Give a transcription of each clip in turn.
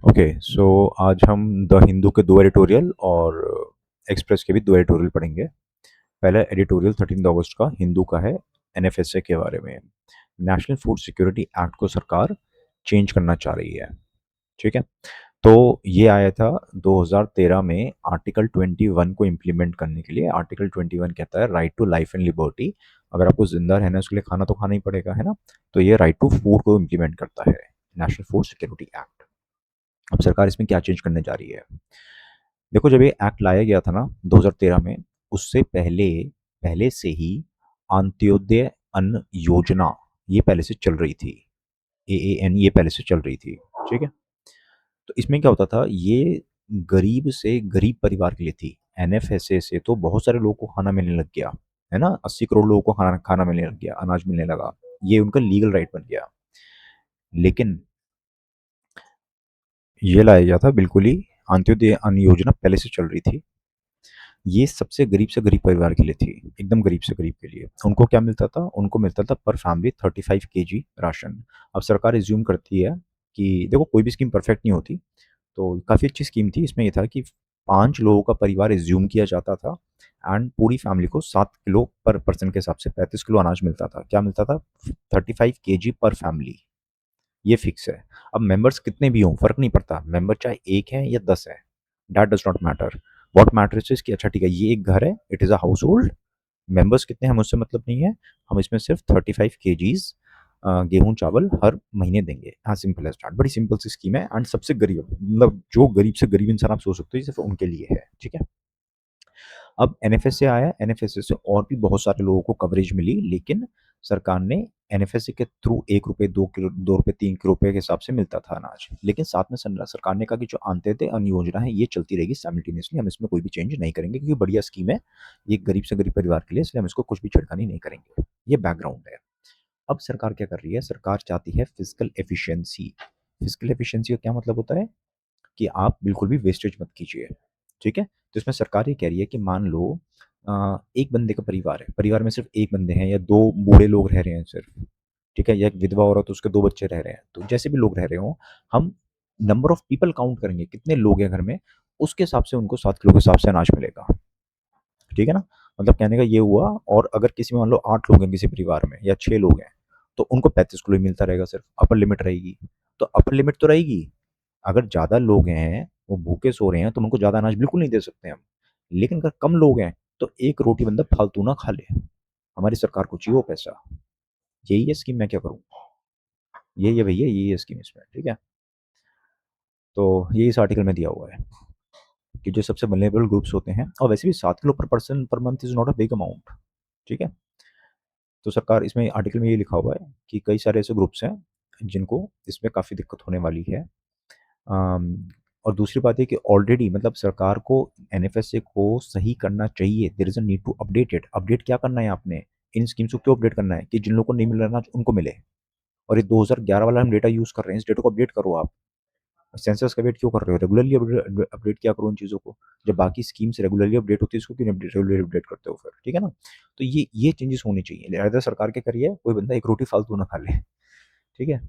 Okay, सो आज हम the Hindu के दो एडिटोरियल और एक्सप्रेस के भी दो एडिटोरियल पढ़ेंगे। पहला एडिटोरियल 13 अगस्त का हिंदू का है, एनएफएसए के बारे में। नेशनल फूड सिक्योरिटी एक्ट को सरकार चेंज करना चाह रही है। ठीक है, तो ये आया था 2013 में आर्टिकल 21 को इम्प्लीमेंट करने के लिए। आर्टिकल 21 कहता है right to life and liberty. अगर आपको जिंदा रहना है उसके लिए खाना तो खाना ही पड़ेगा, है ना। तो ये राइट टू फूड को इम्प्लीमेंट करता है, नेशनल फूड सिक्योरिटी एक्ट। अब सरकार इसमें क्या चेंज करने जा रही है? देखो, जब ये एक्ट लाया गया था ना 2013 में, उससे पहले पहले से ही अंत्योदय अन्न योजना ये पहले से चल रही थी। एएएन ये पहले से चल रही थी। ठीक है, तो इसमें क्या होता था, ये गरीब से गरीब परिवार के लिए थी। एनएफएसए से तो बहुत सारे लोगों को खाना मिलने लग गया, है ना। 80 करोड़ लोगों को खाना खाना मिलने लग गया, अनाज मिलने लगा। ये उनका लीगल राइट बन गया। लेकिन ये लाया गया था बिल्कुल ही, अंत्योदय अन्न योजना पहले से चल रही थी। ये सबसे गरीब से गरीब परिवार के लिए थी, एकदम गरीब से गरीब के लिए। उनको क्या मिलता था? उनको मिलता था पर फैमिली 35 kg राशन। अब सरकार एज्यूम करती है कि देखो, कोई भी स्कीम परफेक्ट नहीं होती, तो काफ़ी अच्छी स्कीम थी। इसमें ये था कि 5 लोगों का परिवार एज्यूम किया जाता था, एंड पूरी फैमिली को 7 किलो पर पर्सन के हिसाब से 35 किलो अनाज मिलता था। क्या मिलता था? 35 kg पर फैमिली, ये फिक्स है। अब मेंबर्स कितने भी हों फर्क नहीं पड़ता, मेंबर चाहे एक है या 10 है, that does not matter. What matters is कि अच्छा ठीक है, ये एक घर है, it is a house hold. Members कितने हैं मुझसे मतलब नहीं है, हम इसमें सिर्फ 35 kgs गेहूं चावल हर महीने देंगे। हाँ, सिंपल है स्टार्ट, बड़ी सिंपल सी स्कीम है। एंड सबसे गरीब, मतलब जो गरीब से गरीब इंसान आप सोच सकते हो, ये सिर्फ उनके लिए है। ठीक है, अब एनएफएस से आया, एनएफएस से और भी बहुत सारे लोगों को कवरेज मिली, लेकिन सरकार ने एनएफएस के थ्रू 1 रुपये, 2 किलो, 2 रुपये, 3 रुपये के हिसाब से मिलता था अनाज। लेकिन साथ में सरकार ने कहा कि जो अंत्योदय अन्न योजना है ये चलती रहेगी साइमल्टेनियसली, हम इसमें कोई भी चेंज नहीं करेंगे क्योंकि बढ़िया स्कीम है, ये गरीब से गरीब परिवार के लिए, इसलिए हम इसको कुछ भी छिड़खानी नहीं करेंगे। ये बैकग्राउंड है। अब सरकार क्या कर रही है? सरकार चाहती है फिजिकल एफिशिएंसी। फिजिकल एफिशिएंसी का क्या मतलब होता है कि आप बिल्कुल भी वेस्टेज मत कीजिए। ठीक है, तो इसमें सरकार ये कह रही है कि मान लो एक बंदे का परिवार है, परिवार में सिर्फ एक बंदे हैं या दो बूढ़े लोग रह रहे हैं सिर्फ, ठीक है, या एक विधवा औरत, उसके दो बच्चे रह रहे हैं, तो जैसे भी लोग रह रहे हो, हम नंबर ऑफ पीपल काउंट करेंगे, कितने लोग हैं घर में, उसके हिसाब से उनको 7 किलो के हिसाब से अनाज मिलेगा। ठीक है ना, मतलब कहने का ये हुआ। और अगर किसी में मान लो 8 लोग हैं किसी परिवार में या 6 लोग हैं, तो उनको 35 किलो ही मिलता रहेगा, सिर्फ अपर लिमिट रहेगी। तो अपर लिमिट तो रहेगी। अगर ज़्यादा लोग हैं, वो भूखे सो रहे हैं, तो उनको ज़्यादा अनाज बिल्कुल नहीं दे सकते हम। लेकिन अगर कम लोग हैं, तो एक रोटी बंदा फालतू ना खा ले, हमारी सरकार को चाहिए वो पैसा। यही है स्कीम, मैं क्या करूँ, यही है भैया, यही है स्कीम इसमें। ठीक है, तो ये इस आर्टिकल में दिया हुआ है कि जो सबसे वल्नरेबल ग्रुप्स होते हैं, और वैसे भी 7 किलो पर person per month is not a big amount. ठीक है, तो सरकार इसमें आर्टिकल में ये लिखा हुआ है कि कई सारे ऐसे ग्रुप्स हैं जिनको इसमें काफ़ी दिक्कत होने वाली है। अम, और दूसरी बात है कि ऑलरेडी, मतलब सरकार को एनएफएसए को सही करना चाहिए। There is a need to update it. Update क्या करना है आपने? इन स्कीम्स को क्यों अपडेट करना है कि जिन लोगों को नहीं मिल रहा ना उनको मिले। और ये 2011 वाला हम डेटा यूज़ कर रहे हैं, इस डेटा को अपडेट करो आप। सेंसस का वेट क्यों कर रहे हो? रेगुलरली अपडेट किया करो उन चीज़ों को। जब बाकी स्कीम्स रेगुलरली अपडेट होती है, इसको क्यों रेगुलरली अपडेट करते हो फिर? ठीक है ना, तो ये चेंजेस होनी चाहिए। लिहाजा सरकार क्या करिए, कोई बंदा एक रोटी फालतू ना खा ले। ठीक है,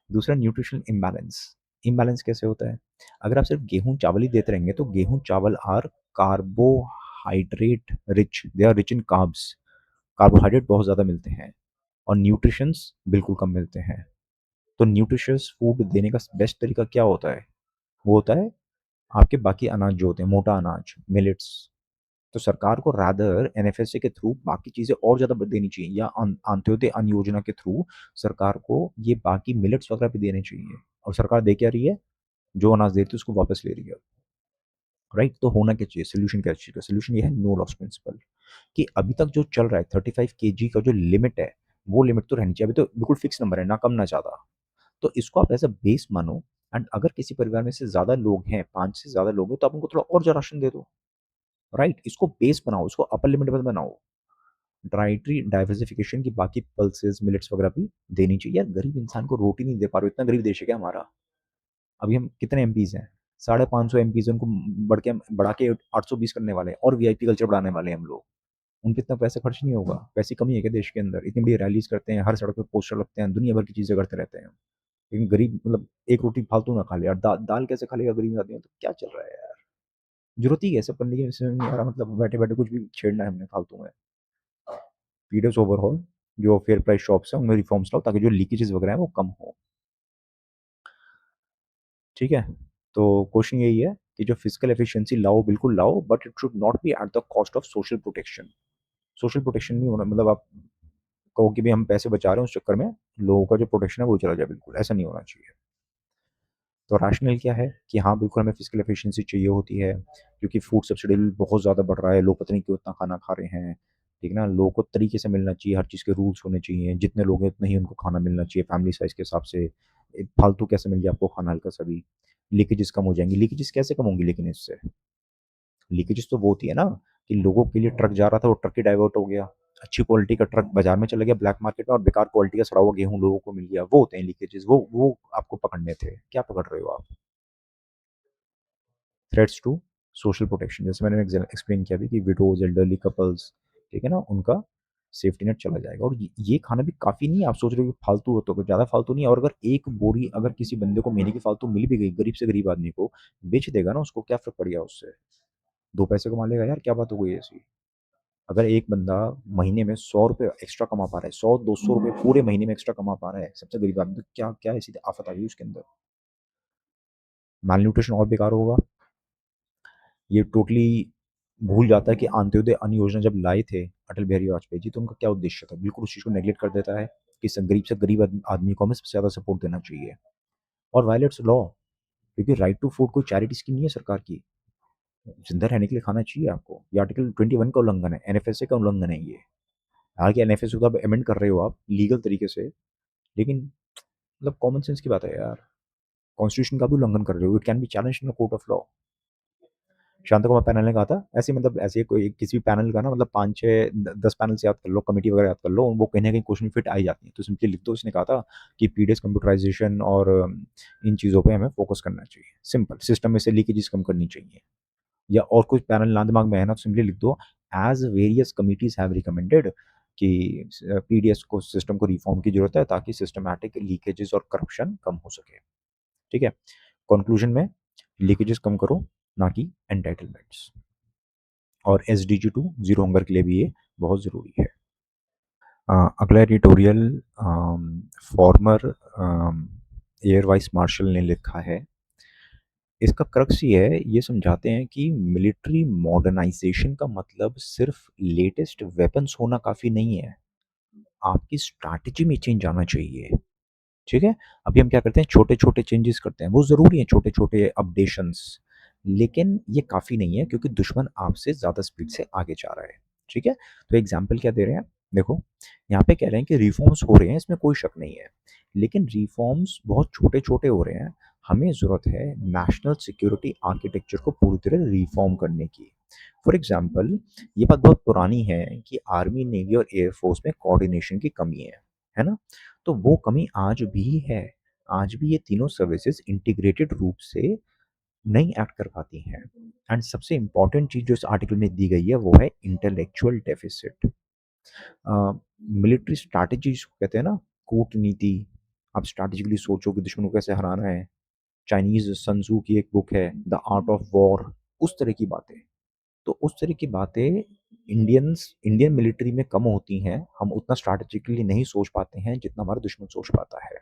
दूसरा न्यूट्रिशन इम्बैलेंस। इम्बैलेंस कैसे होता है? अगर आप सिर्फ गेहूँ चावल ही देते रहेंगे, तो गेहूँ चावल are carbohydrate rich, they are rich in carbs. Carbohydrate बहुत ज़्यादा मिलते हैं और न्यूट्रिशंस बिल्कुल कम मिलते हैं। तो न्यूट्रिशियस फूड देने का बेस्ट तरीका क्या होता है? वो होता है आपके बाकी अनाज जो होते हैं, मोटा अनाज, मिलेट्स। तो सरकार को रादर एनएफएसए के थ्रू बाकी चीज़ें और ज़्यादा देनी चाहिए, या अंत्योदय अन्न योजना के थ्रू सरकार को ये बाकी मिलेट्स वगैरह भी देने चाहिए। और सरकार दे क्या रही है? जो अनाज देती है उसको वापस ले रही है। राइट, तो होना क्या चाहिए? सोल्यूशन क्या चाहिए? सोल्यूशन ये है नो लॉस प्रिंसिपल, कि अभी तक जो चल रहा है 35 kg का जो लिमिट है, वो लिमिट तो रहनी चाहिए। अभी तो बिल्कुल फिक्स नंबर है, ना कम ना ज़्यादा। तो इसको आप एज अ बेस मानो। एंड अगर किसी परिवार में से ज़्यादा लोग हैं, 5 से ज़्यादा लोग हैं, तो आप उनको थोड़ा और ज़्यादा राशन दे दो। राइट, इसको बेस बनाओ, इसको अपर लिमिट मत बनाओ। डाइटरी डाइवर्सिफिकेशन की बाकी पल्सेस, मिलेट्स वगैरह भी देनी चाहिए। यार, गरीब इंसान को रोटी नहीं दे पा रहे हो, इतना गरीब देश है क्या हमारा? अभी हम कितने एमपीज हैं? 550 एमपीज, उनको बढ़ा के 820 करने वाले हैं, और वीआईपी कल्चर बढ़ाने वाले हैं हम लोग। उन पे इतना पैसा खर्च नहीं होगा। पैसे कमी है क्या देश के अंदर? इतनी बड़ी रैलीज करते हैं, हर सड़क पे पोस्टर लगते हैं, दुनिया भर की चीजें करते रहते हैं। लेकिन गरीब मतलब एक रोटी फालतू ना खा ले यार, दाल कैसे खा लेगा गरीब आदमी? तो क्या चल रहा है यार? जरूरत ही है सब करने की? समझ नहीं आ रहा, मतलब बैठे बैठे कुछ भी छेड़ना है हमने फालतू में। पीडीएस ओवरऑल जो फेयर प्राइस शॉप्स है उनमें रिफॉर्म्स लाओ ताकि जो लीकेजेस वगैरह है वो कम हो। ठीक है, तो क्वेश्चन यही है कि जो फिजिकल एफिशिएंसी लाओ बिल्कुल लाओ, but it should not be at the cost of social protection. Social protection नहीं होना मतलब आप कहो कि भाई हम पैसे बचा रहे हैं उस चक्कर में लोगों का जो प्रोटेक्शन है वो चला जाए, बिल्कुल ऐसा नहीं होना चाहिए। तो रैशनल क्या है कि हाँ बिल्कुल हमें फिजिकल एफिशिएंसी चाहिए होती है, क्योंकि फूड सब्सिडी बहुत ज़्यादा बढ़ रहा है, लोग पता नहीं क्यों उतना खाना खा रहे हैं। ठीक है ना, लोगों को तरीके से मिलना चाहिए, हर चीज़ के रूल्स होने चाहिए, जितने लोग हैं उतना ही उनको खाना मिलना चाहिए फैमिली साइज के हिसाब से। फालतू कैसे मिल गया आपको खाना हल्का सा भी? लीकेजेस कम हो जाएंगी। लीकेजेस कैसे कम होंगी लेकिन इससे? लीकेजेस तो वो होती है ना कि लोगों के लिए ट्रक जा रहा था, वो ट्रक ही डाइवर्ट हो गया, अच्छी क्वालिटी का ट्रक बाजार में चला गया ब्लैक मार्केट में, और बेकार क्वालिटी का सड़ा हुआ गेहूं लोगों को मिल गया। वो होते हैं लीकेजेस, वो आपको पकड़ने थे, क्या पकड़ रहे हो आप? थ्रेट्स टू सोशल प्रोटेक्शन, जैसे मैंने एक्सप्लेन किया अभी कि विडोज, एल्डरली कपल्स, ठीक है ना, उनका सेफ्टी नेट चला जाएगा। और ये खाना भी काफ़ी नहीं है, आप सोच रहे हो कि फालतू हो तो ज़्यादा फालतू नहीं है। और अगर एक बोरी अगर किसी बंदे को महीने की फालतू मिल भी गई, गरीब से गरीब आदमी को बेच देगा ना, उसको क्या फर्क पड़ गया उससे? दो पैसे कमा लेगा यार, क्या बात हो गई ऐसी? अगर एक बंदा महीने में 100 रुपये एक्स्ट्रा कमा पा रहा है, 100-200 रुपये पूरे महीने में एक्स्ट्रा कमा पा रहा है सबसे गरीब आदमी, तो क्या क्या ऐसी आफत आ गई उसके अंदर? माल न्यूट्रिशन और बेकार होगा। ये टोटली भूल जाता है कि अंत्योदय अन्न योजना जब लाए थे अटल बिहारी वाजपेयी जी, तो उनका क्या उद्देश्य था, बिल्कुल उस चीज़ को नेग्लेक्ट कर देता है कि गरीब से गरीब आदमी को हमें सबसे ज़्यादा सपोर्ट देना चाहिए। और वायलेट्स लॉ, क्योंकि राइट टू फूड कोई चैरिटी स्कीम नहीं है सरकार की। जिंदा रहने के लिए खाना चाहिए आपको। ये आर्टिकल 21 का उल्लंघन है, एनएफएसए का उल्लंघन है ये। हालांकि एनएफएसए को आप अमेंड कर रहे हो आप लीगल तरीके से, लेकिन मतलब कॉमन सेंस की बात है यार, कॉन्स्टिट्यूशन का भी उल्लंघन कर रहे हो। It can be challenge in court of law. Shanta Kumar panel ने कहा था ऐसे, मतलब ऐसे कोई किसी भी पैनल का ना, मतलब 5-6-10 पैनल से याद कर लो, कमेटी वगैरह याद कर लो, वो कहीं ना कहीं क्वेश्चन फिट आई जाती है, तो सिंपली लिख दो। उसने कहा था कि पीडीएस कंप्यूटराइजेशन और इन चीज़ों पे हमें फोकस करना चाहिए, सिंपल सिस्टम में से लीकेजेस कम करनी चाहिए। या और कुछ पैनल ना दिमाग में है ना, तो सिंपली लिख दो as various committees have recommended कि पीडीएस को सिस्टम को रिफॉर्म की जरूरत है ताकि सिस्टमैटिक लीकेजेस और करप्शन कम हो सके। ठीक है, कंक्लूजन में लीकेजेस कम करो, ना कि एंटाइटलमेंट्स। और SDG 2 जीरो हंगर के लिए भी ये बहुत ज़रूरी है। अगला editorial farmer air vice marshal ने लिखा है। इसका क्रक्स ये है, ये समझाते हैं कि मिलिट्री मॉडर्नाइजेशन का मतलब सिर्फ लेटेस्ट वेपन्स होना काफ़ी नहीं है, आपकी स्ट्रैटेजी में चेंज आना चाहिए। ठीक है, अभी हम क्या करते हैं, छोटे छोटे चेंजेस करते हैं, वो ज़रूरी है छोटे छोटे अपडेशंस, लेकिन ये काफ़ी नहीं है क्योंकि दुश्मन आपसे ज़्यादा स्पीड से आगे जा रहा है। ठीक है, तो एग्जाम्पल क्या दे रहे हैं, देखो यहाँ पे कह रहे हैं कि रिफॉर्म्स हो रहे हैं, इसमें कोई शक नहीं है, लेकिन रिफॉर्म्स बहुत छोटे छोटे हो रहे हैं। हमें ज़रूरत है नेशनल सिक्योरिटी आर्किटेक्चर को पूरी तरह रिफॉर्म करने की। फॉर एग्जाम्पल, ये बात बहुत पुरानी है कि आर्मी, नेवी और एयरफोर्स में कोऑर्डिनेशन की कमी है ना? तो वो कमी आज भी है। आज भी ये तीनों सर्विसेज इंटीग्रेटेड रूप से नहीं एक्ट कर पाती हैं। एंड सबसे इंपॉर्टेंट चीज़ जो इस आर्टिकल में दी गई है वो है इंटेलेक्चुअल डेफिसिट। मिलिट्री स्ट्रैटेजी जिसको कहते हैं ना, कूटनीति, आप स्ट्रैटेजिकली सोचो कि दुश्मन को कैसे हराना है। चाइनीज सन तzu की एक बुक है द आर्ट ऑफ वॉर, उस तरह की बातें। तो उस तरह की बातें इंडियन मिलिट्री में कम होती हैं। हम उतना स्ट्रैटेजिकली नहीं सोच पाते हैं जितना हमारा दुश्मन सोच पाता है।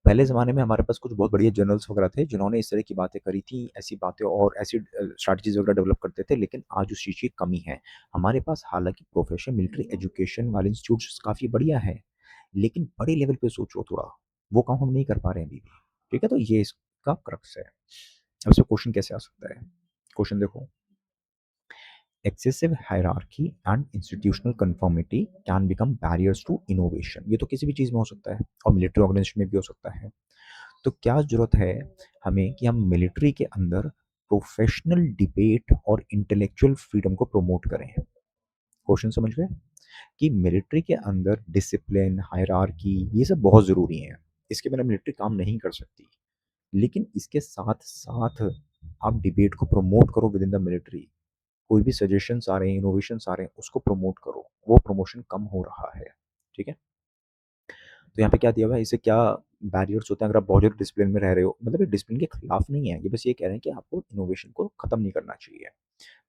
पहले ज़माने में हमारे पास कुछ बहुत बढ़िया जनरल्स वगैरह थे जिन्होंने इस तरह की बातें करी थी, ऐसी बातें और ऐसी स्ट्रैटेजीज वगैरह डेवलप करते थे, लेकिन आज उस चीज़ की कमी है। हमारे पास हालांकि प्रोफेशनल मिलिट्री एजुकेशन वाले इंस्टीट्यूट्स काफ़ी बढ़िया है, लेकिन बड़े लेवल पे सोचो थोड़ा, वो काम हम नहीं कर पा रहे हैं अभी भी। ठीक है, तो ये इसका क्रक्स है। अब इससे क्वेश्चन कैसे आ सकता है? क्वेश्चन देखो, excessive hierarchy and institutional conformity can become barriers to innovation। ये तो किसी भी चीज़ में हो सकता है और मिलिट्री ऑर्गेनाइजेशन में भी हो सकता है। तो क्या ज़रूरत है हमें कि हम मिलिट्री के अंदर प्रोफेशनल डिबेट और इंटेलेक्चुअल फ्रीडम को प्रमोट करें। क्वेश्चन समझ गए कि मिलिट्री के अंदर डिसिप्लिन, हायरार्की, ये सब बहुत ज़रूरी हैं, इसके बिना मिलिट्री काम नहीं कर सकती। लेकिन इसके साथ साथ आप डिबेट को प्रमोट करो विद इन द मिलिट्री। कोई भी सजेशंस आ रहे हैं, इनोवेशंस आ रहे हैं, उसको प्रमोट करो। वो प्रमोशन कम हो रहा है। ठीक है, तो यहाँ पे क्या दिया हुआ है, इससे क्या बैरियर्स होते हैं अगर आप बहुत ज़्यादा डिसिप्लिन में रह रहे हो, मतलब ये डिसिप्लिन के खिलाफ नहीं है, ये बस ये कह रहे हैं कि आपको इनोवेशन को खत्म नहीं करना चाहिए।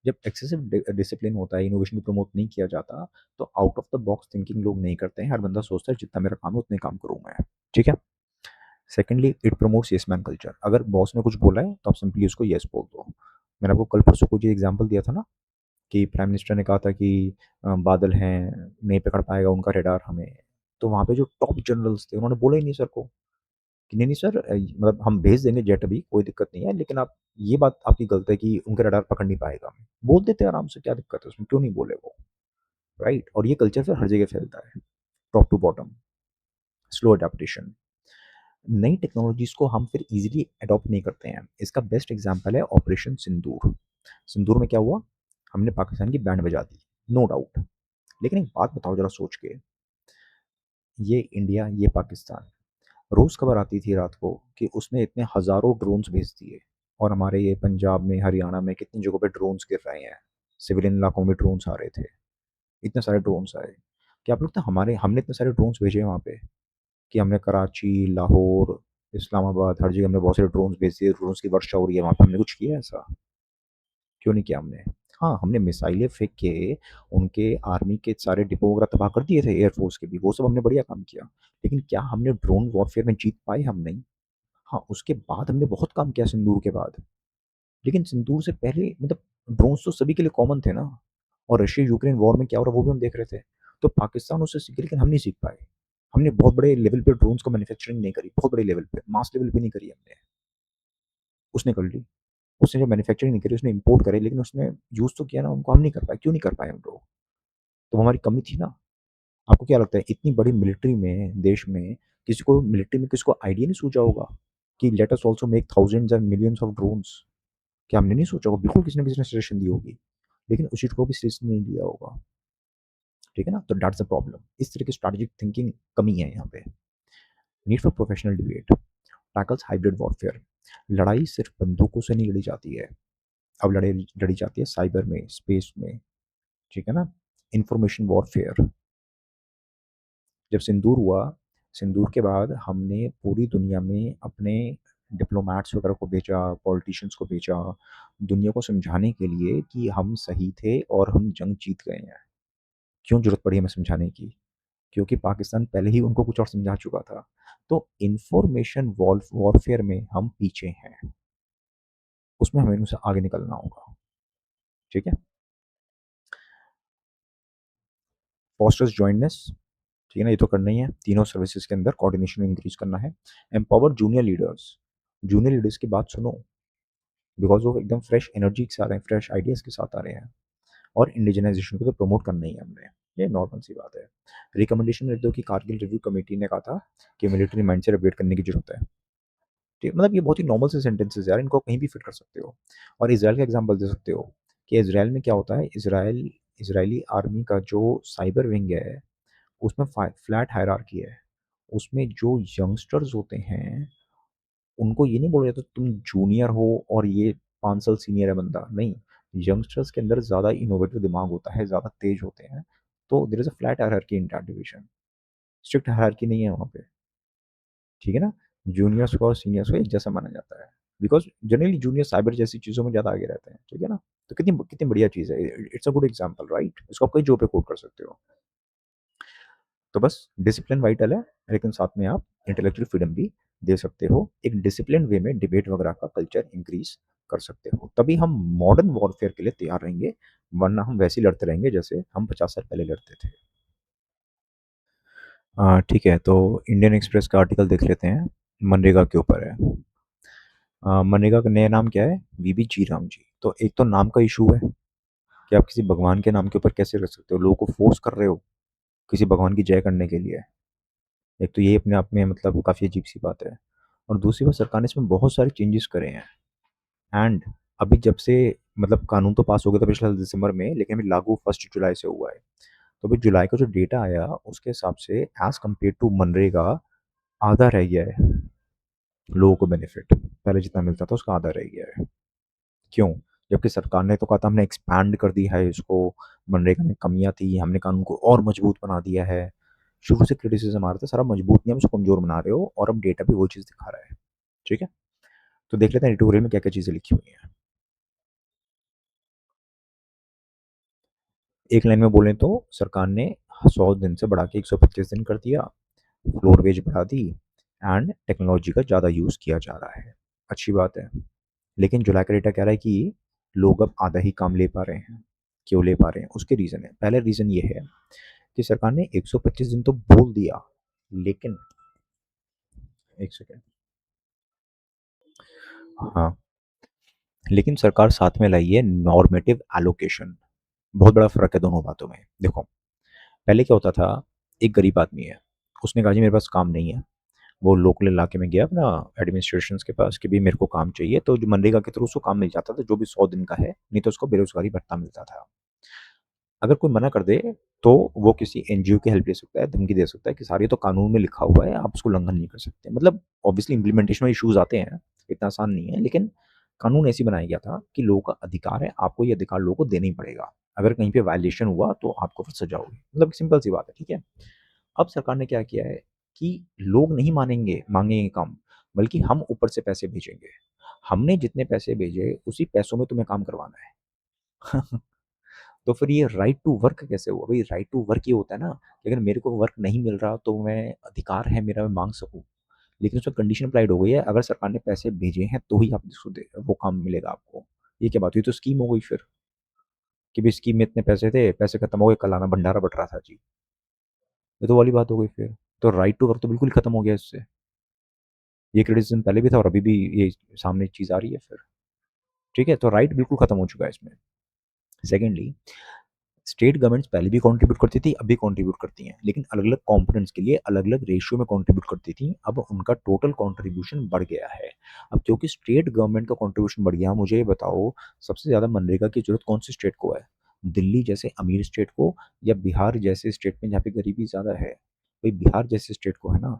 जब एक्सेसिव डिसिप्लिन होता है, इनोवेशन को प्रमोट नहीं किया जाता, तो out of the box thinking लोग नहीं करते हैं। हर बंदा सोचता है जितना मेरा काम है उतने काम करूँ मैं, ठीक है। Secondly, it promotes yes man culture. अगर बॉस ने कुछ बोला है तो आप सिंपली उसको येस बोल दो। मैंने आपको कल परसों कुछ एग्जाम्पल दिया था ना, कि प्राइम मिनिस्टर ने कहा था कि बादल हैं, नहीं पकड़ पाएगा उनका रेडार हमें। तो वहाँ पे जो टॉप जनरल्स थे उन्होंने बोला ही नहीं सर को कि नहीं नहीं सर, मतलब हम भेज देंगे जेट, अभी कोई दिक्कत नहीं है, लेकिन आप ये बात आपकी गलत है कि उनका रडार पकड़ नहीं पाएगा हमें। बोल देते आराम से, क्या दिक्कत है उसमें, क्यों नहीं बोले वो, राइट। और ये कल्चर फिर हर जगह फैलता है, top to bottom. Slow adaptation, नई टेक्नोलॉजीज को हम फिर इजीली अडॉप्ट नहीं करते हैं। इसका बेस्ट एग्जांपल है ऑपरेशन सिंदूर। सिंदूर में क्या हुआ, हमने पाकिस्तान की बैंड बजा दी, नो डाउट। लेकिन एक बात बताओ जरा सोच के, ये इंडिया, ये पाकिस्तान, रोज खबर आती थी रात को कि उसने इतने हजारों ड्रोन्स भेज दिए, और हमारे ये पंजाब में, हरियाणा में कितनी जगहों पे ड्रोन्स गिर रहे हैं, सिविलियन इलाकों में ड्रोन्स आ रहे थे, इतने सारे ड्रोन्स आए। क्या आप लोग, तो हमारे हमने इतने सारे ड्रोन्स भेजे वहाँ पे, कि हमने कराची, लाहौर, इस्लामाबाद, हर जगह हमने बहुत सारे ड्रोन्स भेज दिए, ड्रोन्स की वर्षा हो रही है वहाँ पे, हमने कुछ किया ऐसा? क्यों नहीं किया हमने? हाँ, हमने मिसाइलें फेंक के उनके आर्मी के सारे डिपो वगैरह तबाह कर दिए थे, एयरफोर्स के भी, वो सब हमने बढ़िया काम किया। लेकिन क्या हमने ड्रोन वॉरफेयर में जीत पाए? हम नहीं। हाँ, उसके बाद हमने बहुत काम किया सिंदूर के बाद। लेकिन सिंदूर से पहले मतलब ड्रोन्स तो सभी के लिए कॉमन थे ना। और रशिया यूक्रेन वॉर में क्या हो रहा वो भी हम देख रहे थे। तो पाकिस्तान उससे सीखे, लेकिन हम नहीं सीख पाए। हमने बहुत बड़े लेवल पे ड्रोन्स को मैन्युफैक्चरिंग नहीं करी, बहुत बड़े लेवल पे, मास लेवल पे नहीं करी हमने। उसने कर ली। उसने जो मैन्युफैक्चरिंग नहीं करी, उसने इंपोर्ट करे, लेकिन उसने यूज़ तो किया ना, उनको हम नहीं कर पाए। क्यों नहीं कर पाए हम लोग? तो वो हमारी कमी थी ना। आपको क्या लगता है इतनी बड़ी मिलिट्री में, देश में, किसी को मिलिट्री में किसी को आइडिया नहीं सूझा होगा कि let us also make thousands and millions of drones? क्या हमने नहीं सोचा होगा? बिल्कुल किसी न किसी ने सजेशन दी होगी, लेकिन उस चीज़ को भी सीरियसली नहीं लिया होगा, ठीक है ना। तो दैट्स द प्रॉब्लम, इस तरह की स्ट्रैटेजिक थिंकिंग कमी है यहाँ पे। Need for professional debate tackles hybrid warfare. लड़ाई सिर्फ बंदूकों से नहीं लड़ी जाती है, अब लड़ाई लड़ी जाती है साइबर में, स्पेस में, ठीक है ना। इंफॉर्मेशन वॉरफेयर, जब सिंदूर हुआ, सिंदूर के बाद हमने पूरी दुनिया में अपने डिप्लोमेट्स वगैरह को भेजा, पॉलिटिशियंस को भेजा, दुनिया को समझाने के लिए कि हम सही थे और हम जंग जीत गए हैं। क्यों जरूरत पड़ी हमें समझाने की? क्योंकि पाकिस्तान पहले ही उनको कुछ और समझा चुका था। तो इंफॉर्मेशन वॉरफेयर में हम पीछे हैं, उसमें हमें उनसे आगे निकलना होगा, ठीक है। फॉस्टर्स जॉइंटनेस, ठीक है ना, ये तो करना ही है। तीनों सर्विसेज के अंदर कोऑर्डिनेशन इंक्रीज करना है। Empower junior leaders, junior leaders की बात सुनो, बिकॉज वो एकदम फ्रेश एनर्जी के साथ आ रहे हैं, फ्रेश आइडियाज़ के साथ आ रहे हैं। और इंडिजनाइजेशन को तो प्रमोट करना ही है हमने, ये नॉर्मल सी बात है। रिकमेंडेशन लिख दो कि कारगिल रिव्यू कमेटी ने कहा था कि मिलिट्री माइंडसेट अपडेट करने की जरूरत है, ठीक, मतलब ये बहुत ही नॉर्मल से सेंटेंसेस यार, इनको कहीं भी फिट कर सकते हो। और इसराइल का एग्जांपल दे सकते हो कि इसराइल में क्या होता है। इसराइली आर्मी का जो साइबर विंग है, उसमें फ्लैट हायरार्की है। उसमें जो यंगस्टर्स होते हैं, उनको ये नहीं बोला जाता तुम जूनियर हो और ये 5 साल सीनियर है बंदा, नहीं। यंगस्टर्स के अंदर ज़्यादा इनोवेटिव दिमाग होता है, ज़्यादा तेज होते हैं। तो there is a flat hierarchy in that division, strict hierarchy नहीं है वहाँ पे, ठीक है ना। जूनियर्स को और सीनियर्स को एक जैसा माना जाता है, बिकॉज जनरली जूनियर साइबर जैसी चीज़ों में ज़्यादा आगे रहते हैं, ठीक है ना। तो कितनी कितनी बढ़िया चीज़ है, it's a good example, right. इसको आप कई जो पे कोट कर सकते हो। तो बस डिसिप्लिन वाइटल है, लेकिन साथ में आप इंटेलेक्चुअल फ्रीडम भी दे सकते हो। एक डिसिप्लिन वे में डिबेट वगैरह का कल्चर इंक्रीज कर सकते हो, तभी हम मॉडर्न वॉरफेयर के लिए तैयार रहेंगे। वरना हम वैसे ही लड़ते रहेंगे जैसे हम 50 साल पहले लड़ते थे। ठीक है, तो इंडियन एक्सप्रेस का आर्टिकल देख लेते हैं, मनरेगा के ऊपर है। मनरेगा का नया नाम क्या है? वीबी जी राम जी। तो एक तो नाम का इशू है कि आप किसी भगवान के नाम के ऊपर कैसे रख सकते हो, लोगों को फोर्स कर रहे हो किसी भगवान की जय करने के लिए। एक तो ये अपने आप में मतलब काफ़ी अजीब सी बात है। और दूसरी बात, सरकार ने इसमें बहुत सारे चेंजेस करे हैं। एंड अभी जब से मतलब कानून तो पास हो गया था पिछले साल दिसंबर में, लेकिन अभी लागू 1 जुलाई से हुआ है। तो अभी जुलाई का जो डेटा आया उसके हिसाब से एज कम्पेयर टू मनरेगा आधा रह गया है लोगों को बेनिफिट। पहले जितना मिलता था उसका आधा रह गया है। क्यों? जबकि सरकार ने तो कहा था हमने एक्सपैंड कर दिया है इसको, मनरेगा में कमियां थी, हमने कानून को और मजबूत बना दिया है। शुरू से क्रिटिसिज्म आ रहा था, सारा मजबूत नहीं, आप उसको कमज़ोर बना रहे हो, और अब डेटा भी वही चीज़ दिखा रहा है। ठीक है? तो देख लेते हैं एडिटोरियल में क्या-क्या चीज़ें लिखी हुई हैं। एक लाइन में बोलें तो सरकार ने 100 दिन से बढ़ा के 125 दिन कर दिया, फ्लोर वेज बढ़ा दी, एंड टेक्नोलॉजी का ज़्यादा यूज़ किया जा रहा है। अच्छी बात है। लेकिन जुलाई का डेटा कह रहा है कि लोग अब आधा ही काम ले पा रहे हैं। क्यों ले पा रहे हैं? उसके रीज़न है। पहला रीज़न ये है कि सरकार ने 125 दिन तो बोल दिया, लेकिन एक सेकेंड। हाँ, लेकिन सरकार साथ में लाई है नॉर्मेटिव एलोकेशन। बहुत बड़ा फ़र्क है दोनों बातों में। देखो, पहले क्या होता था, एक गरीब आदमी है, उसने कहा जी मेरे पास काम नहीं है। वो लोकल इलाके में गया अपना एडमिनिस्ट्रेशंस के पास कि भई मेरे को काम चाहिए, तो जो मनरेगा के थ्रू उसको काम मिल जाता था, जो भी 100 दिन का है, नहीं तो उसको बेरोज़गारी भत्ता मिलता था। अगर कोई मना कर दे, तो वो किसी एनजीओ की हेल्प ले सकता है, धमकी दे सकता है कि सर ये तो कानून में लिखा हुआ है, आप उसको उल्लंघन नहीं कर सकते। मतलब ऑब्वियसली इम्प्लीमेंटेशन में इश्यूज़ आते हैं, इतना आसान नहीं है, लेकिन कानून ऐसे ही बनाया गया था कि लोगों का अधिकार है, आपको ये अधिकार लोगों को देना ही पड़ेगा। अगर कहीं पे वायलेशन हुआ, तो आपको फिर सज़ा होगी। मतलब सिंपल सी बात है, ठीक है? अब सरकार ने क्या किया है कि लोग नहीं माँगेंगे काम, बल्कि हम ऊपर से पैसे भेजेंगे। हमने जितने पैसे भेजे, उसी पैसों में तुम्हें काम करवाना है। तो फिर ये राइट टू वर्क कैसे हुआ? भई राइट टू वर्क ये होता है ना कि अगर मेरे को वर्क नहीं मिल रहा, तो मैं अधिकार है मेरा, मैं माँग सकूँ। लेकिन उसमें कंडीशन अप्लाइड हो गई है, अगर सरकार ने पैसे भेजे हैं तो ही आप इसको दे वो काम मिलेगा आपको। ये क्या बात हुई? तो स्कीम हो गई फिर कि भई स्कीम में इतने पैसे थे, पैसे खत्म हो गए, कल आना भंडारा बँट रहा था जी। ये तो वो वाली बात हो गई फिर। तो राइट टू वर्क तो बिल्कुल ही खत्म हो गया इससे। ये क्रिटिसिज़्म पहले भी था और अभी भी ये सामने चीज़ आ रही है फिर। ठीक है? तो राइट बिल्कुल खत्म हो चुका है इसमें। सेकेंडली, स्टेट गवर्नमेंट्स पहले भी कंट्रीब्यूट करती थी, अब भी कंट्रीब्यूट करती हैं, लेकिन अलग-अलग कंपोनेंट्स के लिए अलग-अलग रेशियो में कंट्रीब्यूट करती थी। अब उनका टोटल कंट्रीब्यूशन बढ़ गया है। अब क्योंकि स्टेट गवर्नमेंट का कंट्रीब्यूशन बढ़ गया, मुझे ये बताओ सबसे ज़्यादा मनरेगा की ज़रूरत कौन-सी स्टेट को है? दिल्ली जैसे अमीर स्टेट को, या बिहार जैसे स्टेट में जहाँ पे गरीबी ज़्यादा है? भई बिहार जैसे स्टेट को है ना,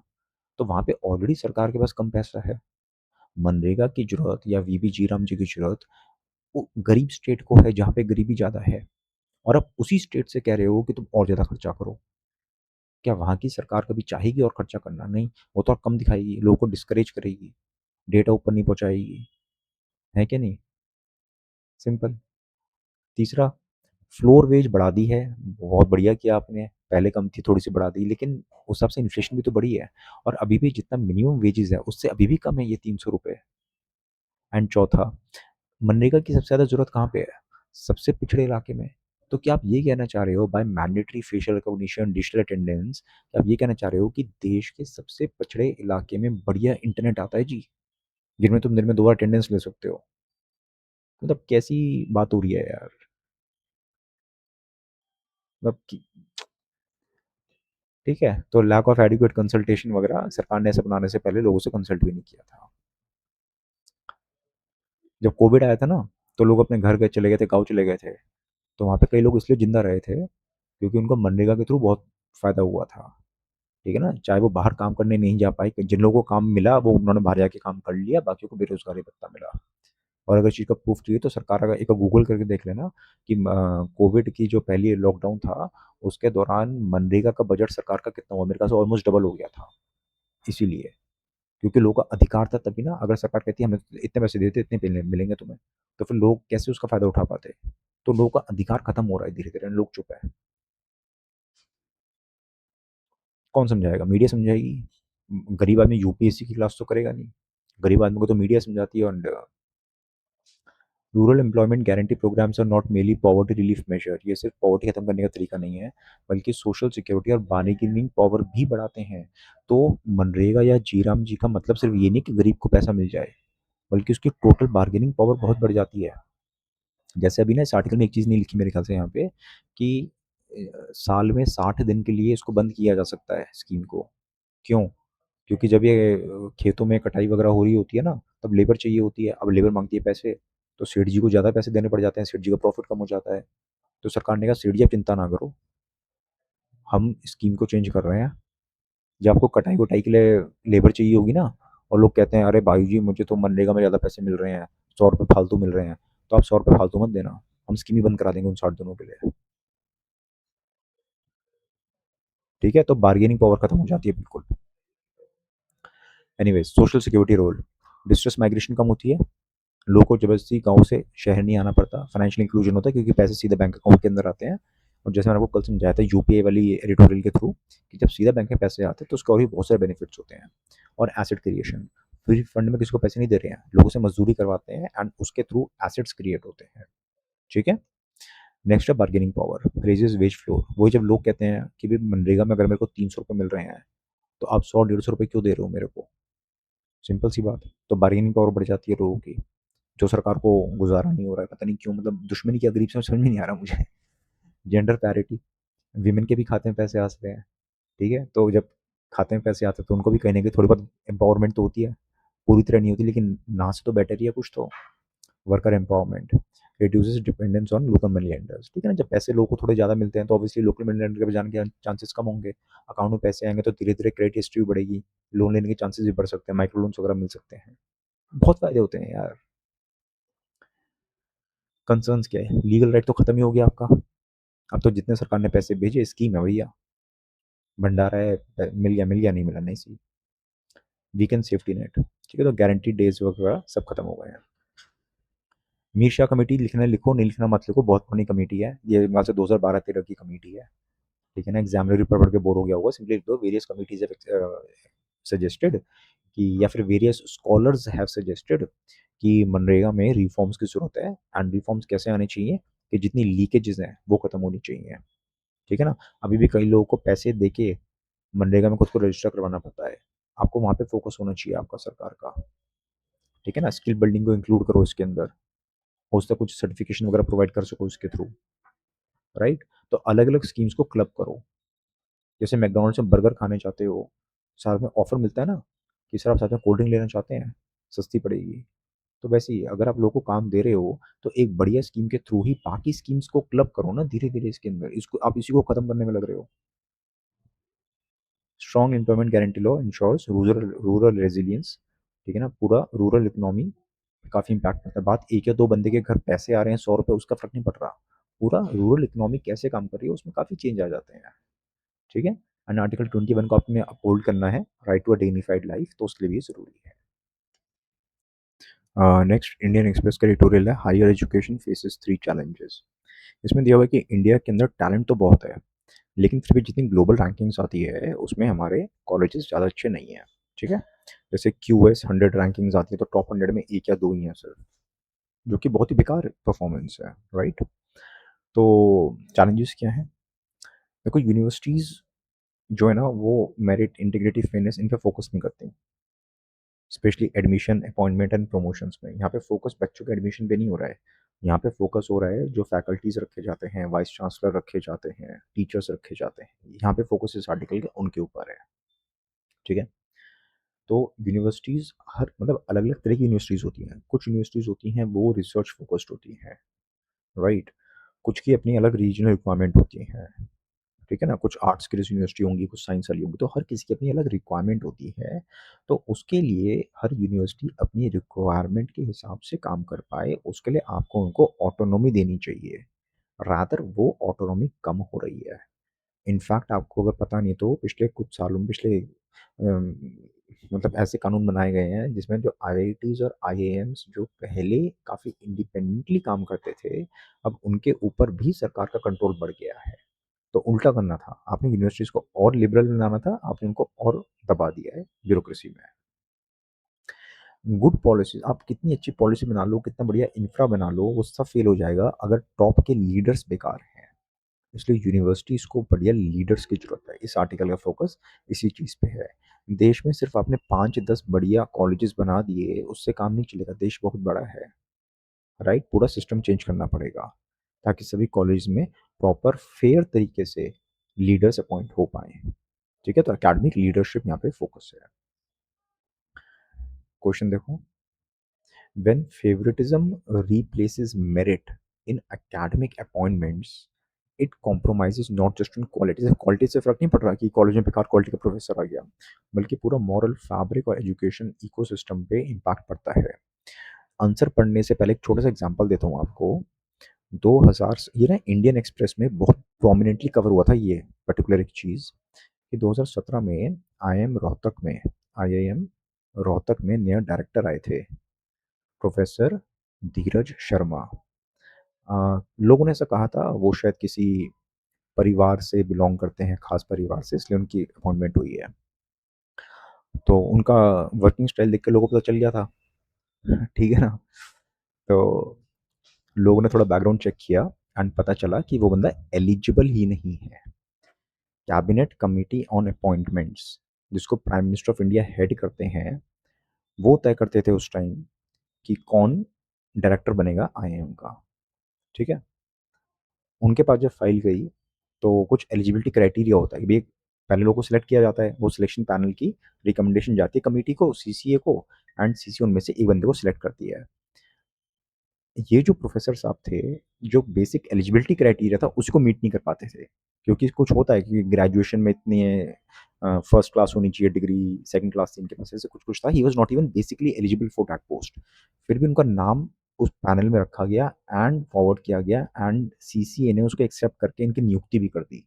तो वहाँ पे ऑलरेडी सरकार के पास कम पैसा है। मनरेगा की ज़रूरत या वीबी जीराम जी की ज़रूरत वो गरीब स्टेट को है जहाँ पे गरीबी ज़्यादा है, और आप उसी स्टेट से कह रहे हो कि तुम और ज़्यादा खर्चा करो। क्या वहाँ की सरकार कभी चाहेगी और खर्चा करना? नहीं, वो तो और कम दिखाएगी, लोगों को डिस्करेज करेगी, डेटा ऊपर नहीं पहुँचाएगी, है कि नहीं? सिंपल। तीसरा, फ्लोर वेज बढ़ा दी है, बहुत बढ़िया किया आपने, पहले कम थी थोड़ी-सी बढ़ा दी, लेकिन उस हिसाब से इन्फ्लेशन भी तो बढ़ी है, और अभी भी जितना मिनिमम वेजेज़ है, उससे अभी भी कम है ये ₹300। एंड चौथा, मनरेगा की सबसे ज़्यादा ज़रूरत कहाँ पे है? सबसे पिछड़े इलाके में। तो क्या आप ये कहना चाह रहे हो by mandatory facial recognition, digital attendance, क्या आप ये कहना चाह रहे हो कि देश के सबसे पिछड़े इलाके में बढ़िया इंटरनेट आता है जी, जिनमें तुम दिन में 2 बार अटेंडेंस ले सकते हो? मतलब कैसी बात हो रही है यार? मतलब कि ठीक है, तो लैक ऑफ एडिक्वेट कंसल्टेशन वगैरह सरकार ने ऐसा बनाने से पहले लोगों से कंसल्ट भी नहीं किया था। जब कोविड आया था ना, तो लोग अपने घर गए चले गए थे, गाँव चले गए थे। तो वहाँ पे कई लोग इसलिए ज़िंदा रहे थे, क्योंकि उनको मनरेगा के थ्रू बहुत फ़ायदा हुआ था। ठीक है ना? चाहे वो बाहर काम करने नहीं जा पाए, जिन लोगों को काम मिला वो उन्होंने बाहर जाके काम कर लिया, बाकियों को बेरोज़गारी भत्ता मिला। और अगर इस चीज़ का प्रूफ़ चाहिए तो सरकार अगर एक बार गूगल करके देख लेना कि कोविड की जो पहली लॉकडाउन था, उसके दौरान मनरेगा का बजट सरकार का कितना हुआ? मेरे ख़्याल से ऑलमोस्ट डबल हो गया था। इसीलिए, क्योंकि लोगों का अधिकार था तभी ना, अगर सरकार कहती है हमें इतने पैसे देते, इतने मिलेंगे तुम्हें, तो फिर लोग कैसे उसका फ़ायदा उठा पाते? तो लोगों का अधिकार खत्म हो रहा है धीरे-धीरे, लोग चुप हैं। कौन समझाएगा? मीडिया समझाएगी। गरीब आदमी यूपीएससी की क्लास तो करेगा नहीं। गरीब आदमी को तो मीडिया समझाती है। And rural employment guarantee programmes are not merely poverty relief measure. ये सिर्फ पॉवर्टी खत्म करने का तरीका नहीं है, बल्कि सोशल सिक्योरिटी और बार्गेनिंग पावर भी बढ़ाते हैं। तो मनरेगा या जीराम जी का मतलब सिर्फ ये नहीं कि गरीब को पैसा मिल जाए, बल्कि उसकी टोटल बार्गेनिंग पावर बहुत बढ़ जाती है। जैसे अभी ना इस आर्टिकल में एक चीज़ नहीं लिखी मेरे ख्याल से यहाँ पे कि साल में 60 दिन के लिए इसको बंद किया जा सकता है स्कीम को। क्यों? क्योंकि जब ये खेतों में कटाई वगैरह हो रही होती है ना, तब लेबर चाहिए होती है। अब लेबर माँगती है पैसे, तो सेठ जी को ज़्यादा पैसे देने पड़ जाते हैं, सेठ जी का प्रॉफ़िट कम हो जाता है। तो सरकार ने कहा सेठ जी आप चिंता ना करो, हम स्कीम को चेंज कर रहे हैं। जब आपको कटाई-वटाई के लिए लेबर चाहिए होगी ना, और लोग कहते हैं अरे भाई जी मुझे तो मनरेगा में ज़्यादा पैसे मिल रहे हैं, ₹100 फालतू मिल रहे हैं, तो आप ₹100 फालतू मत देना, हम स्कीम ही बंद करा देंगे उन 60 दिनों के लिए। ठीक है, तो बार्गेनिंग पावर खत्म हो जाती है बिल्कुल। Anyways, social security role, distress migration कम होती है, लोगों को जबरदस्ती गाँव से शहर नहीं आना पड़ता, फाइनेंशियल इंक्लूजन होता है क्योंकि पैसे सीधे बैंक अकाउंट के अंदर आते हैं। और जैसे मैंने आपको कल समझाया था यूपीआई वाली एडिटोरियल के थ्रू, कि जब सीधा बैंक में पैसे आते हैं तो उसके और भी बहुत सारे बेनिफिट्स होते हैं। और एसेट क्रिएशन, फ्री फंड में किसी को पैसे नहीं दे रहे हैं, लोगों से मजदूरी करवाते हैं एंड उसके थ्रू एसेट्स क्रिएट होते हैं। ठीक है। नेक्स्ट है bargaining power, raises wage floor, वही जब लोग कहते हैं कि भाई मनरेगा में अगर मेरे को 300 रुपये मिल रहे हैं तो आप 100 150 रुपये क्यों दे रहे हो मेरे को, सिंपल सी बात है। तो बार्गेनिंग पावर बढ़ जाती है लोगों की। जो सरकार को गुजारा नहीं हो रहा है, पता नहीं क्यों, मतलब दुश्मनी क्या गरीब से, समझ में नहीं आ रहा मुझे। जेंडर पैरिटी, वीमेन के भी खाते में पैसे आ सकते हैं। ठीक है, तो जब खाते में पैसे आते हैं तो उनको भी कहीं ना कहीं थोड़ी बहुत एम्पावरमेंट तो होती है, पूरी तरह नहीं होती लेकिन ना से तो बेटर ही है कुछ तो। Worker empowerment, reduces dependence on local money lenders. ठीक है ना, जब पैसे लोगों को थोड़े ज़्यादा मिलते हैं तो ऑब्वियसली लोकल मनी लेंडर के पास जाने के चांसेस कम होंगे, अकाउंट में पैसे आएंगे तो धीरे धीरे क्रेडिट हिस्ट्री भी बढ़ेगी, लोन लेने के चांसेस भी बढ़ सकते हैं, माइक्रो लोन्स वगैरह मिल सकते हैं, बहुत फायदे होते हैं यार। कंसर्न्स क्या है, लीगल राइट तो खत्म ही हो गया आपका। अब तो जितने सरकार ने पैसे भेजे स्कीम है भैया, भंडारा है, मिल गया नहीं मिला नहीं सी। वीकेंड सेफ्टी नेट, ठीक है, तो गारंटी डेज वगैरह सब खत्म हो गए हैं। मीर शाह कमेटी, लिखना लिखो नहीं लिखना मत लिखो, बहुत पुरानी कमेटी है ये, वहाँ से 2012-13 की कमेटी है। ठीक है ना, एग्जामिनर पढ़ के बोर हो गया होगा, सिंपली लिख दो वेरियस कमिटीज सजेस्टेड कि, या फिर वेरियस स्कॉलर्स हैव सजेस्टेड कि मनरेगा में रिफॉर्म्स की जरूरत है, एंड रिफॉर्म्स कैसे आने चाहिए कि जितनी लीकेजेस हैं वो खत्म होनी चाहिए। ठीक है ना, अभी भी कई लोगों को पैसे देके मनरेगा में खुद को रजिस्टर करवाना पड़ता है, आपको वहाँ पे फोकस होना चाहिए आपका सरकार का। ठीक है ना, स्किल बिल्डिंग को इंक्लूड करो इसके अंदर, हो सकता है कुछ सर्टिफिकेशन वगैरह प्रोवाइड कर सको इसके थ्रू। राइट, तो अलग अलग स्कीम्स को क्लब करो। जैसे मैकडोनल्ड्स में बर्गर खाने चाहते हो, साथ में ऑफर मिलता है ना कि सर आप साथ में कोल्ड ड्रिंक लेना चाहते हैं, सस्ती पड़ेगी। तो वैसे ही अगर आप लोगों को काम दे रहे हो तो एक बढ़िया स्कीम के थ्रू ही बाकी स्कीम्स को क्लब करो ना धीरे धीरे इसके अंदर, इसको आप इसी को खत्म करने में लग रहे हो। Strong employment guarantee law ensures rural rural resilience. ठीक है ना, पूरा रूरल इकोनॉमी काफ़ी इंपैक्ट पड़ता है। बात एक या दो बंदे के घर पैसे आ रहे हैं 100 रुपये, उसका फर्क नहीं पड़ रहा, पूरा रूरल इकोनॉमी कैसे काम कर रही है उसमें काफ़ी चेंज आ जाते हैं। ठीक है, एंड आर्टिकल 21 को आपने अपहोल्ड करना है, right to a dignified life, तो उसके लिए भी जरूरी है। नेक्स्ट इंडियन एक्सप्रेस का एडिटोरियल है, higher education faces three challenges. इसमें दिया हुआ है कि इंडिया के अंदर टैलेंट तो बहुत है, लेकिन फिर भी जितनी ग्लोबल रैंकिंग्स आती है उसमें हमारे कॉलेजेस ज़्यादा अच्छे नहीं हैं। ठीक है, जैसे QS 100 रैंकिंग्स आती है तो टॉप 100 में एक या दो ही हैं सर, जो कि बहुत ही बेकार परफॉर्मेंस है। राइट, तो चैलेंजेस क्या हैं, देखो यूनिवर्सिटीज़ जो है ना वो मेरिट इंटीग्रिटी फेयरनेस इन पे फोकस नहीं करती, specially admission appointment and promotions में। यहाँ पे फोकस बच्चों के एडमिशन पे नहीं हो रहा है, यहाँ पे फोकस हो रहा है जो फैकल्टीज रखे जाते हैं, वाइस चांसलर रखे जाते हैं, टीचर्स रखे जाते हैं, यहाँ पे फोकस इस आर्टिकल के उनके ऊपर है। ठीक है, तो यूनिवर्सिटीज़ हर मतलब अलग अलग तरह की यूनिवर्सिटीज़ होती हैं, कुछ यूनिवर्सिटीज़ होती हैं वो रिसर्च फोकस्ड होती हैं। राइट, कुछ की अपनी अलग रीजनल रिक्वायरमेंट होती हैं। ठीक है ना, कुछ आर्ट्स की यूनिवर्सिटी होंगी, कुछ साइंस वाली होंगी, तो हर किसी की अपनी अलग रिक्वायरमेंट होती है। तो उसके लिए हर यूनिवर्सिटी अपनी रिक्वायरमेंट के हिसाब से काम कर पाए, उसके लिए आपको उनको ऑटोनॉमी देनी चाहिए। रादर वो ऑटोनॉमी कम हो रही है। इनफैक्ट आपको अगर पता नहीं तो पिछले कुछ सालों में, पिछले मतलब ऐसे कानून बनाए गए हैं जिसमें जो IITs और IIMs जो पहले काफ़ी इंडिपेंडेंटली काम करते थे, अब उनके ऊपर भी सरकार का कंट्रोल बढ़ गया है। तो उल्टा करना था, आपने यूनिवर्सिटीज़ को और लिबरल बनाना था, आपने उनको और दबा दिया है ब्यूरोक्रेसी में। गुड पॉलिसीज़, आप कितनी अच्छी पॉलिसी बना लो, कितना बढ़िया इंफ्रा बना लो, वो सब फेल हो जाएगा अगर टॉप के लीडर्स बेकार हैं। इसलिए यूनिवर्सिटीज़ को बढ़िया लीडर्स की ज़रूरत है, इस आर्टिकल का फोकस इसी चीज़ पे है। देश में सिर्फ आपने 5-10 बढ़िया कॉलेजेस बना दिए, उससे काम नहीं चलेगा, देश बहुत बड़ा है। राइट, पूरा सिस्टम चेंज करना पड़ेगा ताकि सभी कॉलेज में प्रॉपर फेयर तरीके से लीडर्स अपॉइंट हो पाए। ठीक है, तो एकेडमिक लीडरशिप यहाँ पे फोकस है। क्वेश्चन देखो, when favouritism replaces merit in academic appointments, it compromises not just on quality। Quality से फर्क नहीं पड़ रहा कि कॉलेज में बेकार क्वालिटी का प्रोफेसर आ गया, बल्कि पूरा मॉरल फैब्रिक और एजुकेशन इकोसिस्टम पे इम्पैक्ट पड़ता है। आंसर पढ़ने से पहले एक छोटा सा एग्जांपल देता हूँ आपको। 2000 ये ना इंडियन एक्सप्रेस में बहुत प्रोमिनेंटली कवर हुआ था ये पर्टिकुलर एक चीज़, कि 2017 में आईआईएम रोहतक में नया डायरेक्टर आए थे, प्रोफेसर धीरज शर्मा। लोगों ने ऐसा कहा था वो शायद किसी परिवार से बिलोंग करते हैं, खास परिवार से, इसलिए उनकी अपॉइंटमेंट हुई है। तो उनका वर्किंग स्टाइल देख के लोगों को पता चल गया था, ठीक है ना। तो लोगों ने थोड़ा बैकग्राउंड चेक किया एंड पता चला कि वो बंदा एलिजिबल ही नहीं है। कैबिनेट कमिटी ऑन अपॉइंटमेंट्स, जिसको prime minister of India head करते हैं, वो तय करते थे उस टाइम कि कौन डायरेक्टर बनेगा आईआईएम का, ठीक है। उनके पास जब फाइल गई तो कुछ एलिजिबिलिटी क्राइटेरिया होता है कि भाई पहले लोगों को सिलेक्ट किया जाता है, वो सिलेक्शन पैनल की रिकमेंडेशन जाती है कमेटी को, सीसीए को, एंड सीसीए उनमें से एक बंदे को सिलेक्ट करती है। ये जो प्रोफेसर साहब थे, जो बेसिक एलिजिबिलिटी क्राइटेरिया था उसको मीट नहीं कर पाते थे, क्योंकि कुछ होता है कि ग्रेजुएशन में इतनी फर्स्ट क्लास होनी चाहिए डिग्री, सेकंड क्लास थी इनके पास, ऐसे कुछ कुछ था। He was not even basically eligible for that post, फिर भी उनका नाम उस पैनल में रखा गया एंड फॉरवर्ड किया गया, एंड सीसीए ने उसको एक्सेप्ट करके इनकी नियुक्ति भी कर दी।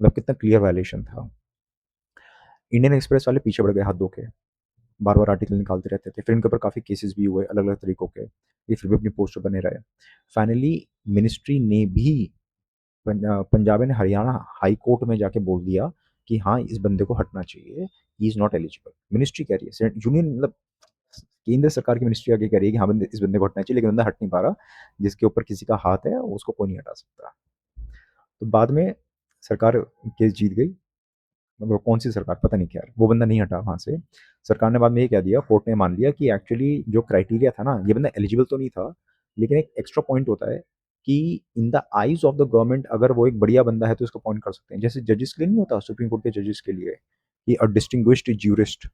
मतलब कितना क्लियर वायलेशन था। इंडियन एक्सप्रेस वाले पीछे पड़ गए हाथ धो के, बार बार आर्टिकल निकालते रहते थे, फिर इनके ऊपर काफ़ी केसेस भी हुए अलग अलग तरीकों के, ये फिर भी अपनी पोस्ट पर बने रहे। फाइनली मिनिस्ट्री ने भी, पंजाब ने हरियाणा हाई कोर्ट में जाके बोल दिया कि हाँ इस बंदे को हटना चाहिए, he is not eligible. Ministry कह रही है, यूनियन मतलब केंद्र सरकार की मिनिस्ट्री आगे कह रही है कि हाँ बंदे, इस बंदे को हटना चाहिए, लेकिन बंदा हट नहीं पा रहा। जिसके ऊपर किसी का हाथ है उसको कोई नहीं हटा सकता। तो बाद में सरकार केस जीत गई, मतलब कौन सी सरकार पता नहीं, क्या वो बंदा नहीं हटा वहाँ से। सरकार ने बाद में ये कह दिया, कोर्ट ने मान लिया कि एक्चुअली जो क्राइटेरिया था ना, ये बंदा एलिजिबल तो नहीं था, लेकिन एक एक्स्ट्रा पॉइंट होता है कि in the eyes of the government अगर वो एक बढ़िया बंदा है तो इसको अपॉइंट कर सकते हैं। जैसे जजेस के लिए नहीं होता, सुप्रीम कोर्ट के जजेस के लिए कि अ डिस्टिंग्विश्ड ज्यूरिस्ट,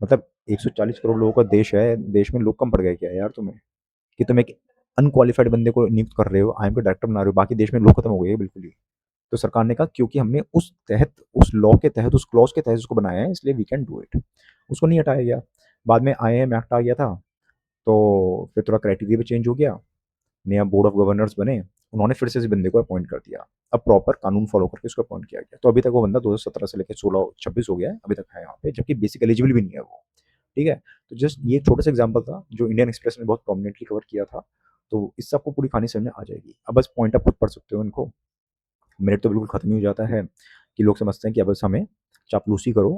मतलब 140 करोड़ लोगों का देश है, देश में लोग कम पड़ गए क्या यार तुम्हें, कि तुम एक अनक्वालिफाइड बंदे को नियुक्त कर रहे हो, आईएम का डायरेक्टर बना रहे हो, बाकी देश में लोग खत्म हो गए बिल्कुल ही। तो सरकार ने कहा क्योंकि हमने उस लॉ के तहत, उस क्लॉज के तहत उसको बनाया है, इसलिए वी कैन डू इट। उसको नहीं हटाया गया। बाद में आईएएम एक्ट आ गया था, तो फिर थोड़ा क्राइटेरिया भी चेंज हो गया, नया बोर्ड ऑफ गवर्नर्स बने, उन्होंने फिर से इस बंदे को अपॉइंट कर दिया। अब प्रॉपर कानून फॉलो करके उसको अपॉइंट किया गया, तो अभी तक वो बंदा 2017 से लेकर 16-26 हो गया है, अभी तक है यहाँ पे, जबकि बेसिक एलिजिबल भी नहीं है वो, ठीक है। तो जस्ट ये छोटा सा एग्जाम्पल था जो इंडियन एक्सप्रेस ने बहुत प्रोमिनेंटली कवर किया था। तो इससे आपको पूरी कहानी समझ में आ जाएगी। अब बस पॉइंट आप खुद पढ़ सकते हो इनको, मेरिट तो बिल्कुल खत्म ही हो जाता है कि लोग समझते हैं कि अब बस हमें चापलूसी करो,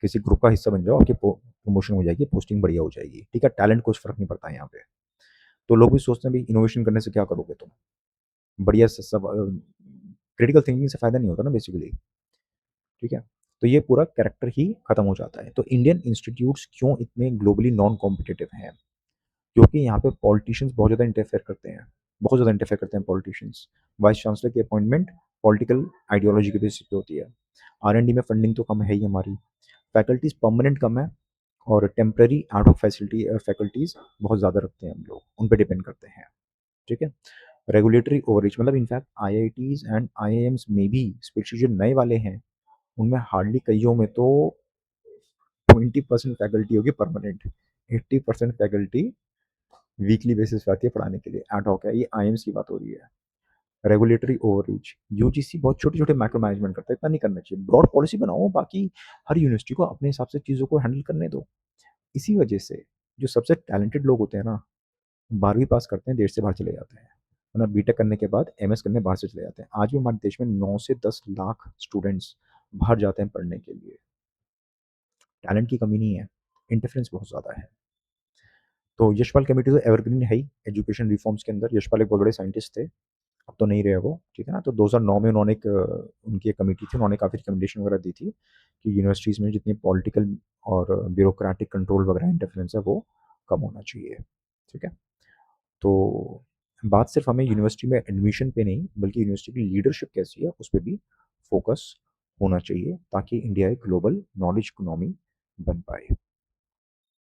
किसी ग्रुप का हिस्सा बन जाओ, आपकी प्रमोशन हो जाएगी, पोस्टिंग बढ़िया हो जाएगी, ठीक है। टैलेंट कुछ फर्क नहीं पड़ता है यहाँ पे। तो लोग भी सोचते हैं भाई इनोवेशन करने से क्या करोगे तुम, बढ़िया से सब क्रिटिकल थिंकिंग से फायदा नहीं होता ना बेसिकली, ठीक है। तो ये पूरा कैरेक्टर ही खत्म हो जाता है। तो इंडियन इंस्टीट्यूट्स क्यों इतने ग्लोबली नॉन कॉम्पिटिटिव हैं, क्योंकि यहाँ पे पॉलिटिशियंस बहुत ज़्यादा इंटरफेयर करते हैं, बहुत ज़्यादा इंटरफेयर करते हैं पॉलिटिशियंस। वाइस चांसलर की अपॉइंटमेंट पॉलिटिकल आइडियोलॉजी के बेसिस पे होती है। आर&डी में फंडिंग तो कम है ही हमारी, फैकल्टीज परमानेंट कम है, और temporary out of facility faculties बहुत ज़्यादा रखते हैं हम लोग, उन पर डिपेंड करते हैं, ठीक है। रेगुलेटरी ओवररीच, मतलब इनफैक्ट आईआईटीज एंड आईआईएम्स में भी स्पेशली जो नए वाले हैं, उनमें हार्डली कईयों में तो 20% फैकल्टी होगी परमानेंट, 80% फैकल्टी वीकली बेसिस पे आती है पढ़ाने के लिए, एड हॉक है। ये आईएम्स की बात हो रही है। रेगुलेटरी ओवररीच, यूजीसी बहुत छोटे छोटे माइक्रो मैनेजमेंट करता है, इतना नहीं करना चाहिए। ब्रॉड पॉलिसी बनाओ, बाकी हर यूनिवर्सिटी को अपने हिसाब से चीज़ों को हैंडल करने दो। इसी वजह से जो सबसे टैलेंटेड लोग होते हैं ना, 12वीं पास करते हैं देश से बाहर चले जाते हैं, वरना बीटेक करने के बाद एमएस करने बाहर से चले जाते हैं। आज भी हमारे देश में 9 से 10 लाख स्टूडेंट्स बाहर जाते हैं पढ़ने के लिए। टैलेंट की कमी नहीं है, इंटरफेरेंस बहुत ज़्यादा है। तो यशपाल कमेटी तो एवरग्रीन है ही एजुकेशन रिफॉर्म्स के अंदर। यशपाल एक बहुत बड़े साइंटिस्ट थे, अब तो नहीं रहे वो, ठीक है ना। तो 2009 में उन्होंने एक उनकी एक कमेटी थी, उन्होंने काफ़ी रिकमेंडेशन वगैरह दी थी कि यूनिवर्सिटीज़ में जितनी पॉलिटिकल और ब्यूरोक्रेटिक कंट्रोल वगैरह इंटरफेरेंस है वो कम होना चाहिए, ठीक है। तो बात सिर्फ हमें यूनिवर्सिटी में एडमिशन पे नहीं, बल्कि यूनिवर्सिटी की लीडरशिप कैसी है उस पर भी फोकस होना चाहिए, ताकि इंडिया एक ग्लोबल नॉलेज इकोनॉमी बन पाए।